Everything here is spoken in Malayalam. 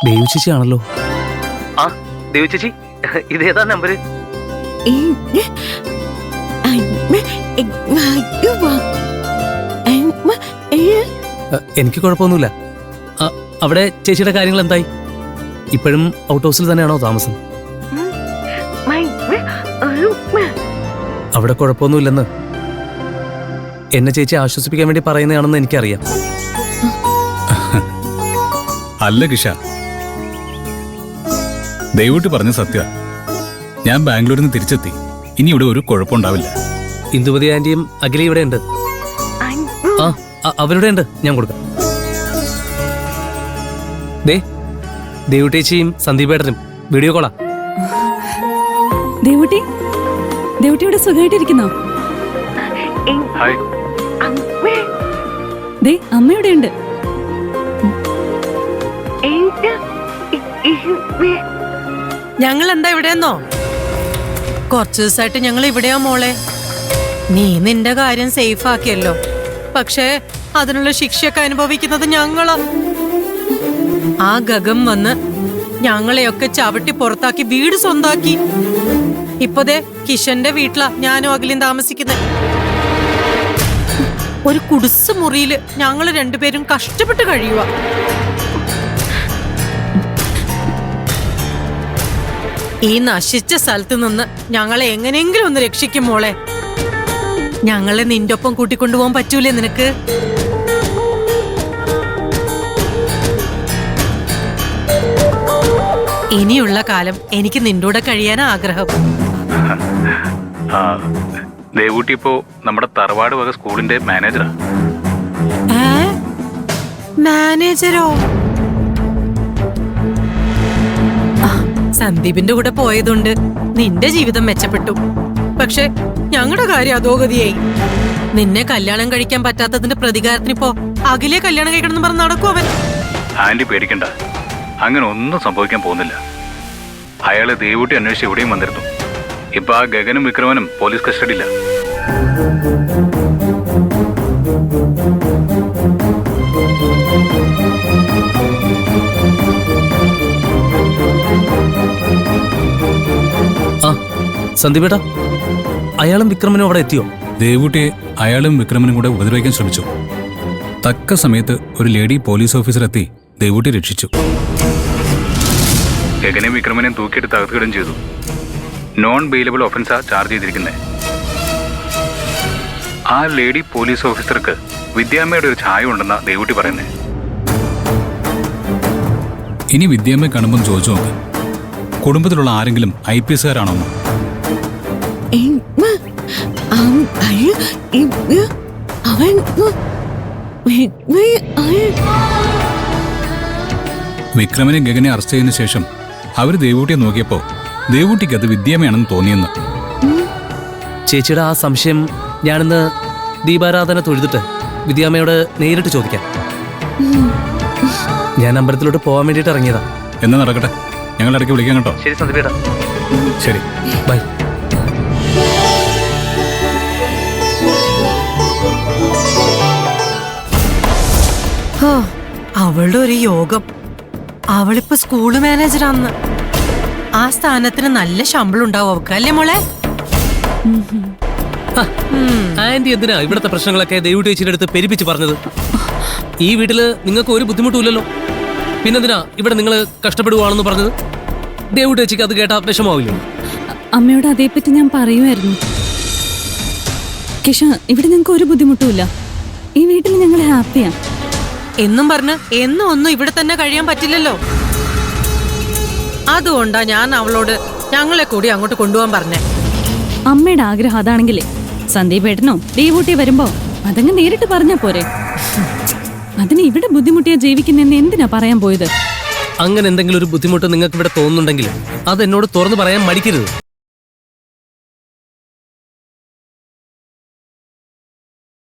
ദേവി ചേച്ചി ആണല്ലോ. ആ ദേവി ചേച്ചി, ഇതേതാ നമ്പര്? എനിക്ക് കുഴപ്പമൊന്നുമില്ല. അവിടെ ചേച്ചിയുടെ കാര്യങ്ങൾ എന്തായി? ഇപ്പോഴും ഔട്ട് ഹൗസിൽ തന്നെയാണോ താമസം? അവിടെ കുഴപ്പമൊന്നുമില്ലെന്ന് എന്നെ ചേച്ചി ആശ്വസിപ്പിക്കാൻ വേണ്ടി പറയുന്നതാണെന്ന് എനിക്കറിയാം. അല്ല കിഷ, ദയവിട്ട് പറഞ്ഞ സത്യ. ഞാൻ ബാംഗ്ലൂരിൽ നിന്ന് തിരിച്ചെത്തി. ഇനി ഇവിടെ ഒരു കുഴപ്പമുണ്ടാവില്ല. ഇന്ദുമതി ആന്റിയും അഖില ഇവിടെ ഉണ്ട്. അവരുടെ ഉണ്ട്, ഞാൻ കൊടുക്കാം. ദേവുട്ടേച്ചിയും സന്ദീപേട്ടനും വീഡിയോ കോളാ. ദേവുട്ടി ഇവിടെ സുഖമായിട്ടിരിക്കുന്നോ? അമ്മ ഇവിടെ ഉണ്ട്. ഞങ്ങൾ എന്താ ഇവിടെയെന്നോ? കുറച്ചു ദിവസമായിട്ട് ഞങ്ങൾ ഇവിടെയാ മോളെ. നീ നിന്റെ കാര്യം സേഫ് ആക്കിയല്ലോ, പക്ഷേ അതിനുള്ള ശിക്ഷയൊക്കെ അനുഭവിക്കുന്നത് ഞങ്ങളാ. ആ ഗഗം വന്ന് ഞങ്ങളെയൊക്കെ ചവിട്ടി പുറത്താക്കി വീട് സ്വന്താക്കി. ഇപ്പതേ കിഷന്റെ വീട്ടിലാ ഞാനും അഖിലും താമസിക്കുന്നത്. ഒരു കുടിസ് മുറിയില് ഞങ്ങള് രണ്ടുപേരും കഷ്ടപ്പെട്ട് കഴിയുക. ഈ നശിച്ച സ്ഥലത്ത് നിന്ന് ഞങ്ങളെ എങ്ങനെയെങ്കിലും ഒന്ന് രക്ഷിക്കും മോളെ. ഞങ്ങളെ നിന്റെ ഒപ്പം കൂട്ടിക്കൊണ്ടുപോകാൻ പറ്റൂലേ നിനക്ക്? ഇനിയുള്ള കാലം എനിക്ക് നിന്റെ കൂടെ കഴിയാൻ ആഗ്രഹം. ദേവൂട്ടി ഇപ്പോ നമ്മുടെ തറവാട് വക സ്കൂളിന്റെ മാനേജറാ. മാനേജരോ? സന്ദീപിന്റെ കൂടെ പോയതുകൊണ്ട് നിന്റെ ജീവിതം മെച്ചപ്പെട്ടു. പക്ഷെ ഞങ്ങളുടെ കാര്യം അധോഗതിയായി. നിന്നെ കല്യാണം കഴിക്കാൻ പറ്റാത്തതിന്റെ പ്രതികാരത്തിനിപ്പോ അഖിലെ കല്യാണം കഴിക്കണം പറഞ്ഞ് നടക്കും അവൻ. ആന്റി പേടിക്കണ്ട, അങ്ങനെ ഒന്നും സംഭവിക്കാൻ പോകുന്നില്ല. അയാള് ദേവൂട്ടി അന്വേഷിച്ച് എവിടെയും വന്നിരുന്നു. ഇപ്പൊ ആ ഗഗനും വിക്രമനും പോലീസ് കസ്റ്റഡിയില്ല. സന്ദീപേട്ടാ, അയാളും വിക്രമനും അവിടെ എത്തിയോ? ദേവൂട്ടിയെ അയാളും വിക്രമനും കൂടെ ഉപദ്രവിക്കാൻ ശ്രമിച്ചു. തക്ക സമയത്ത് ഒരു ലേഡി പോലീസ് ഓഫീസർ എത്തി ദേവൂട്ടി രക്ഷിച്ചു. ഗഗനെയും വിക്രമനെയും തൂക്കിയിട്ട് തകർക്കുകയും ചെയ്തു. നോൺ ബെയിലബിൾ ഒഫൻസാ ചാർജ് ചെയ്തിരിക്കുന്നത്. ആ ലേഡി പോലീസ് ഓഫീസർക്ക് വിദ്യാമ്മയുടെ ഒരു ഛായ ഉണ്ടെന്നാ ദേവൂട്ടി പറയുന്നത്. ഇനി വിദ്യാമ്മയെ കാണുമ്പം ചോദിച്ചു നോക്ക്, കുടുംബത്തിലുള്ള ആരെങ്കിലും IPSകാരാണോ? വിക്രമനെ ഗഗനെ അറസ്റ്റ് ചെയ്തതിനു ശേഷം അവര് ദേവൂട്ടിയെ നോക്കിയപ്പോ ദേവൂട്ടിക്ക് അത് വിദ്യാമ്മയാണെന്ന് തോന്നിയെന്ന്. ചേച്ചിയുടെ ആ സംശയം ഞാനിന്ന് ദീപാരാധന തൊഴുതിട്ട് വിദ്യാമ്മയോട് നേരിട്ട് ചോദിക്കാം. ഞാൻ അമ്പലത്തിലോട്ട് പോകാൻ വേണ്ടിട്ട് ഇറങ്ങിയതാ. എന്നാ നടക്കട്ടെ, ഞങ്ങൾ ഇടയ്ക്ക് വിളിക്കാം കേട്ടോ. ശരി സന്ദീപേട്ടാ. ശരി, ബൈ. അവളുടെ ഒരു യോഗം. അവളിപ്പോ സ്കൂള് മാനേജറാന്ന്. ആ സ്ഥാനത്തിന് നല്ല ശമ്പളം ഉണ്ടാവും അവൾക്ക്, അല്ലേ മോളെ? ആന്റി എന്തിനാ ഇവിടത്തെ പ്രശ്നങ്ങളൊക്കെ ദേവൂട്ടി ചേച്ചിയുടെ അടുത്ത് പെരുപ്പിച്ച് പറഞ്ഞത്? ഈ വീട്ടില് നിങ്ങൾക്ക് ഒരു ബുദ്ധിമുട്ടുമില്ലല്ലോ, പിന്നെന്തിനാ ഇവിടെ നിങ്ങൾ കഷ്ടപ്പെടുവാണെന്ന് പറഞ്ഞത്? ദേവൂട്ടി ചേച്ചിക്ക് അത് കേട്ടാ വിഷമാവില്ലേ? അമ്മയോട് അതേപ്പറ്റി ഞാൻ പറയുമായിരുന്നു. കിഷ, ഇവിടെ ഞങ്ങൾക്ക് ഒരു ബുദ്ധിമുട്ടുമില്ല. ഈ വീട്ടിൽ ഞങ്ങൾ ഹാപ്പിയാ എന്നും പറഞ്ഞ് എന്നും ഒന്നും ഇവിടെ തന്നെ കഴിയാൻ പറ്റില്ലല്ലോ. അതുകൊണ്ടാ ഞാൻ അവളോട് ഞങ്ങളെ കൂടി അങ്ങോട്ട് കൊണ്ടുപോകാൻ പറഞ്ഞേ. അമ്മയുടെ ആഗ്രഹം അതാണെങ്കിലേ സന്ദീപേട്ടനോ ദേവൂട്ടി വരുമ്പോ അതങ്ങ് നേരിട്ട് പറഞ്ഞാ പോരെ. അതിന് ഇവിടെ ബുദ്ധിമുട്ടിയാ ജീവിക്കുന്നെന്ന് എന്തിനാ പറയാൻ പോയത്? അങ്ങനെ എന്തെങ്കിലും ഒരു ബുദ്ധിമുട്ട് നിങ്ങൾക്ക് ഇവിടെ തോന്നുന്നുണ്ടെങ്കിൽ അത് എന്നോട് തുറന്നു പറയാൻ മടിക്കരുത്.